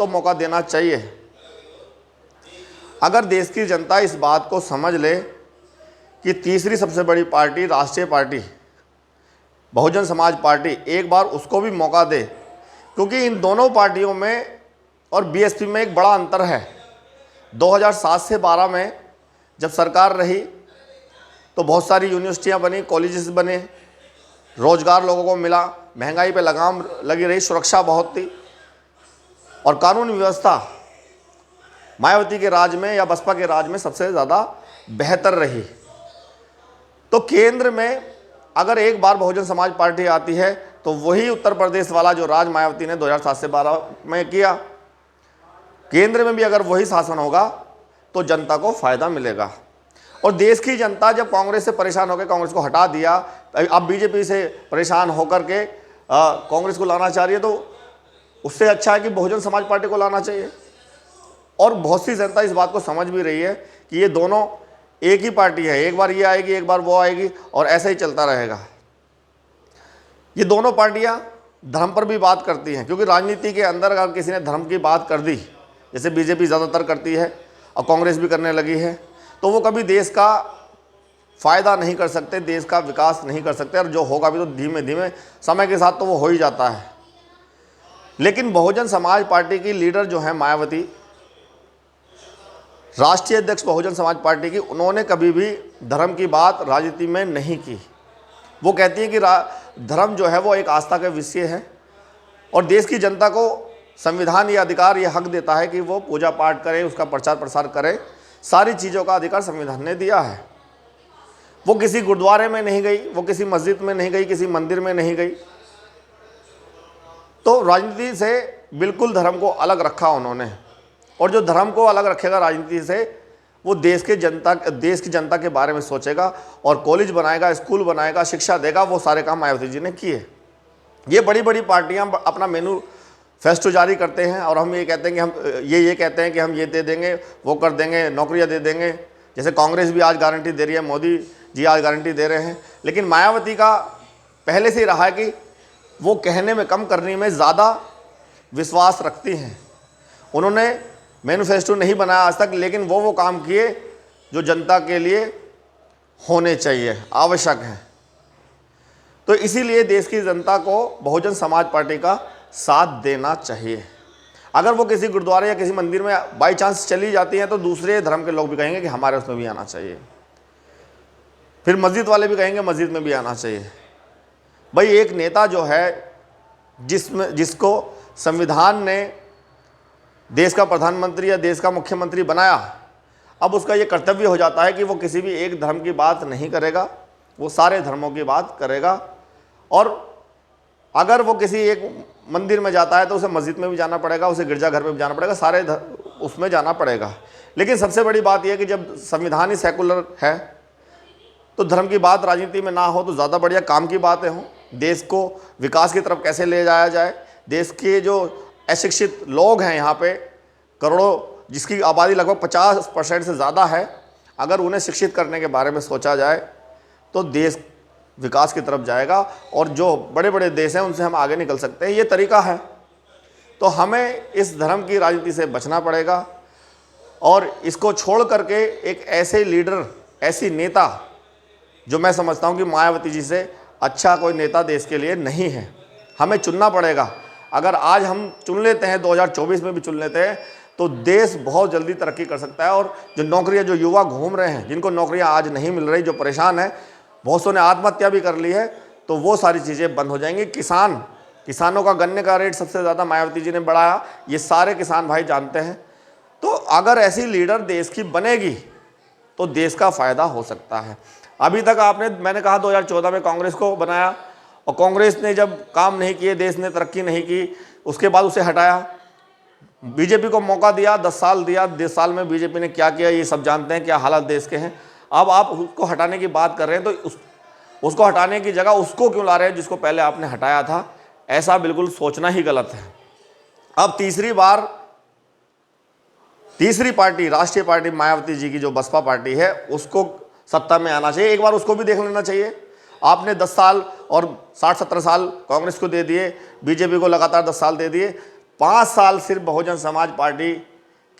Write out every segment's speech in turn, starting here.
तो मौका देना चाहिए। अगर देश की जनता इस बात को समझ ले कि तीसरी सबसे बड़ी पार्टी राष्ट्रीय पार्टी बहुजन समाज पार्टी, एक बार उसको भी मौका दे, क्योंकि इन दोनों पार्टियों में और बीएसपी में एक बड़ा अंतर है। 2007 से 12 में जब सरकार रही तो बहुत सारी यूनिवर्सिटियां बनी, कॉलेजेस बने, रोजगार लोगों को मिला, महंगाई पे लगाम लगी रही, सुरक्षा बहुत थी और कानून व्यवस्था मायावती के राज में या बसपा के राज में सबसे ज़्यादा बेहतर रही। तो केंद्र में अगर एक बार बहुजन समाज पार्टी आती है तो वही उत्तर प्रदेश वाला जो राज मायावती ने 2007 से 12 में किया, केंद्र में भी अगर वही शासन होगा तो जनता को फायदा मिलेगा। और देश की जनता जब कांग्रेस से परेशान होकर कांग्रेस को हटा दिया, अब बीजेपी से परेशान होकर के कांग्रेस को लाना चाह रही है, तो उससे अच्छा है कि बहुजन समाज पार्टी को लाना चाहिए। और बहुत सी जनता इस बात को समझ भी रही है कि ये दोनों एक ही पार्टी है, एक बार ये आएगी एक बार वो आएगी और ऐसा ही चलता रहेगा। ये दोनों पार्टियां धर्म पर भी बात करती हैं, क्योंकि राजनीति के अंदर अगर किसी ने धर्म की बात कर दी, जैसे बीजेपी ज़्यादातर करती है और कांग्रेस भी करने लगी है, तो वो कभी देश का फ़ायदा नहीं कर सकते, देश का विकास नहीं कर सकते, और जो होगा भी तो धीमे धीमे समय के साथ तो वो हो ही जाता है। लेकिन बहुजन समाज पार्टी की लीडर जो है मायावती, राष्ट्रीय अध्यक्ष बहुजन समाज पार्टी की, उन्होंने कभी भी धर्म की बात राजनीति में नहीं की। वो कहती हैं कि धर्म जो है वो एक आस्था का विषय है और देश की जनता को संविधान ये अधिकार, ये हक देता है कि वो पूजा पाठ करे, उसका प्रचार प्रसार करे, सारी चीज़ों का अधिकार संविधान ने दिया है। वो किसी गुरुद्वारे में नहीं गई, वो किसी मस्जिद में नहीं गई, किसी मंदिर में नहीं गई। तो राजनीति से बिल्कुल धर्म को अलग रखा उन्होंने, और जो धर्म को अलग रखेगा राजनीति से, वो देश की जनता के बारे में सोचेगा और कॉलेज बनाएगा, स्कूल बनाएगा, शिक्षा देगा। वो सारे काम मायावती जी ने किए। ये बड़ी बड़ी पार्टियां अपना मैनिफेस्टो जारी करते हैं और हम ये कहते हैं कि हम ये कहते हैं कि हम ये दे देंगे, वो कर देंगे, नौकरियां दे देंगे। जैसे कांग्रेस भी आज गारंटी दे रही है, मोदी जी आज गारंटी दे रहे हैं। लेकिन मायावती का पहले से ही रहा है कि वो कहने में कम करने में ज़्यादा विश्वास रखती हैं। उन्होंने मैनिफेस्टो नहीं बनाया आज तक, लेकिन वो काम किए जो जनता के लिए होने चाहिए, आवश्यक है। तो इसीलिए देश की जनता को बहुजन समाज पार्टी का साथ देना चाहिए। अगर वो किसी गुरुद्वारे या किसी मंदिर में बाई चांस चली जाती हैं तो दूसरे धर्म के लोग भी कहेंगे कि हमारे उसमें भी आना चाहिए, फिर मस्जिद वाले भी कहेंगे मस्जिद में भी आना चाहिए। भाई एक नेता जो है जिसको संविधान ने देश का प्रधानमंत्री या देश का मुख्यमंत्री बनाया, अब उसका ये कर्तव्य हो जाता है कि वो किसी भी एक धर्म की बात नहीं करेगा, वो सारे धर्मों की बात करेगा। और अगर वो किसी एक मंदिर में जाता है तो उसे मस्जिद में भी जाना पड़ेगा, उसे गिरजाघर में भी जाना पड़ेगा, सारे उसमें जाना पड़ेगा। लेकिन सबसे बड़ी बात यह है कि जब संविधान ही सेकुलर है तो धर्म की बात राजनीति में ना हो तो ज़्यादा बढ़िया, काम की बातें हों। देश को विकास की तरफ कैसे ले जाया जाए, देश के जो अशिक्षित लोग हैं यहाँ पे करोड़ों, जिसकी आबादी लगभग 50% से ज़्यादा है, अगर उन्हें शिक्षित करने के बारे में सोचा जाए तो देश विकास की तरफ जाएगा और जो बड़े बड़े देश हैं उनसे हम आगे निकल सकते हैं। ये तरीका है। तो हमें इस धर्म की राजनीति से बचना पड़ेगा और इसको छोड़ करके एक ऐसे लीडर, ऐसी नेता, जो मैं समझता हूँ कि मायावती जी से अच्छा कोई नेता देश के लिए नहीं है, हमें चुनना पड़ेगा। अगर आज हम चुन लेते हैं, 2024 में भी चुन लेते हैं, तो देश बहुत जल्दी तरक्की कर सकता है। और जो नौकरियां, जो युवा घूम रहे हैं, जिनको नौकरियां आज नहीं मिल रही, जो परेशान है, बहुत सौ ने आत्महत्या भी कर ली है, तो वो सारी चीज़ें बंद हो जाएंगी। किसानों का गन्ने का रेट सबसे ज़्यादा मायावती जी ने बढ़ाया, ये सारे किसान भाई जानते हैं। तो अगर ऐसी लीडर देश की बनेगी तो देश का फ़ायदा हो सकता है। अभी तक मैंने कहा 2014 में कांग्रेस को बनाया और कांग्रेस ने जब काम नहीं किए, देश ने तरक्की नहीं की, उसके बाद उसे हटाया। बीजेपी को मौका दिया, 10 साल दिया, 10 साल में बीजेपी ने क्या किया ये सब जानते हैं, क्या हालात देश के हैं। अब आप उसको हटाने की बात कर रहे हैं तो उसको हटाने की जगह उसको क्यों ला रहे हैं जिसको पहले आपने हटाया था? ऐसा बिल्कुल सोचना ही गलत है। अब तीसरी पार्टी, राष्ट्रीय पार्टी मायावती जी की जो बसपा पार्टी है, उसको सत्ता में आना चाहिए। एक बार उसको भी देख लेना चाहिए। आपने 10 साल और 60-70 साल कांग्रेस को दे दिए, बीजेपी को लगातार 10 साल दे दिए, 5 साल सिर्फ बहुजन समाज पार्टी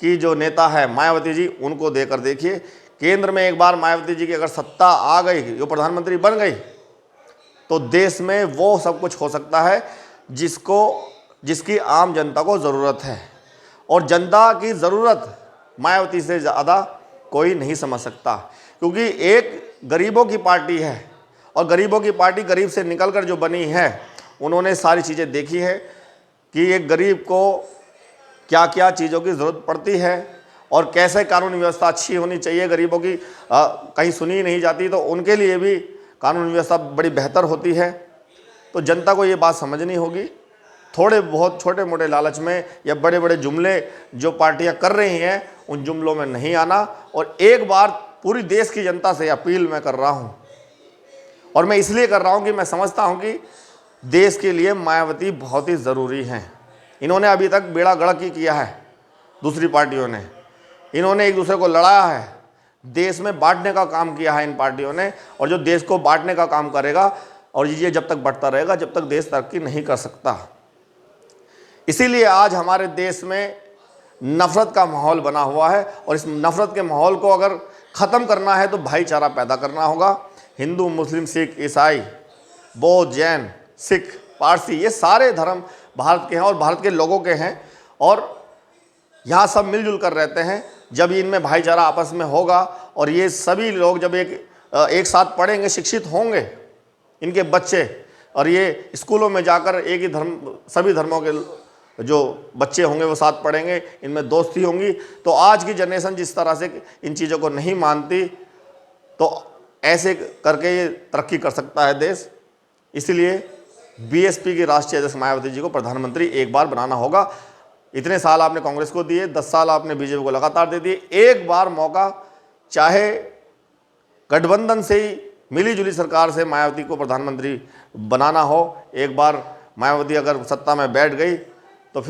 की जो नेता है मायावती जी, उनको देकर देखिए। केंद्र में एक बार मायावती जी की अगर सत्ता आ गई, जो प्रधानमंत्री बन गई, तो देश में वो सब कुछ हो सकता है जिसकी आम जनता को ज़रूरत है। और जनता की ज़रूरत मायावती से ज़्यादा कोई नहीं समझ सकता, क्योंकि एक गरीबों की पार्टी है और गरीबों की पार्टी गरीब से निकलकर जो बनी है, उन्होंने सारी चीज़ें देखी है कि एक गरीब को क्या क्या चीज़ों की ज़रूरत पड़ती है और कैसे कानूनी व्यवस्था अच्छी होनी चाहिए। गरीबों की कहीं सुनी नहीं जाती, तो उनके लिए भी कानूनी व्यवस्था बड़ी बेहतर होती है। तो जनता को ये बात समझनी होगी। थोड़े बहुत छोटे मोटे लालच में या बड़े बड़े जुमले जो पार्टियां कर रही हैं, उन जुमलों में नहीं आना। और एक बार पूरी देश की जनता से अपील मैं कर रहा हूं, और मैं इसलिए कर रहा हूं कि मैं समझता हूं कि देश के लिए मायावती बहुत ही ज़रूरी हैं। इन्होंने अभी तक बेड़ा गर्क ही किया है, दूसरी पार्टियों ने। इन्होंने एक दूसरे को लड़ाया है, देश में बांटने का काम किया है इन पार्टियों ने। और जो देश को बांटने का काम करेगा, और ये जब तक बढ़ता रहेगा, जब तक देश तरक्की नहीं कर सकता। इसीलिए आज हमारे देश में नफरत का माहौल बना हुआ है, और इस नफरत के माहौल को अगर ख़त्म करना है तो भाईचारा पैदा करना होगा। हिंदू, मुस्लिम, सिख, ईसाई, बौद्ध, जैन, सिख, पारसी, ये सारे धर्म भारत के हैं और भारत के लोगों के हैं, और यहाँ सब मिलजुल कर रहते हैं। जब इनमें भाईचारा आपस में होगा और ये सभी लोग जब एक साथ पढ़ेंगे, शिक्षित होंगे इनके बच्चे, और ये स्कूलों में जाकर एक ही धर्म, सभी धर्मों के जो बच्चे होंगे वो साथ पढ़ेंगे, इनमें दोस्ती होंगी। तो आज की जनरेशन जिस तरह से इन चीज़ों को नहीं मानती, तो ऐसे करके ये तरक्की कर सकता है देश। इसलिए बीएसपी की राष्ट्रीय अध्यक्ष मायावती जी को प्रधानमंत्री एक बार बनाना होगा। इतने साल आपने कांग्रेस को दिए, 10 साल आपने बीजेपी को लगातार दे दिए। एक बार मौका, चाहे गठबंधन से ही मिली जुली सरकार से मायावती को प्रधानमंत्री बनाना हो, एक बार मायावती अगर सत्ता में बैठ गई तो फिर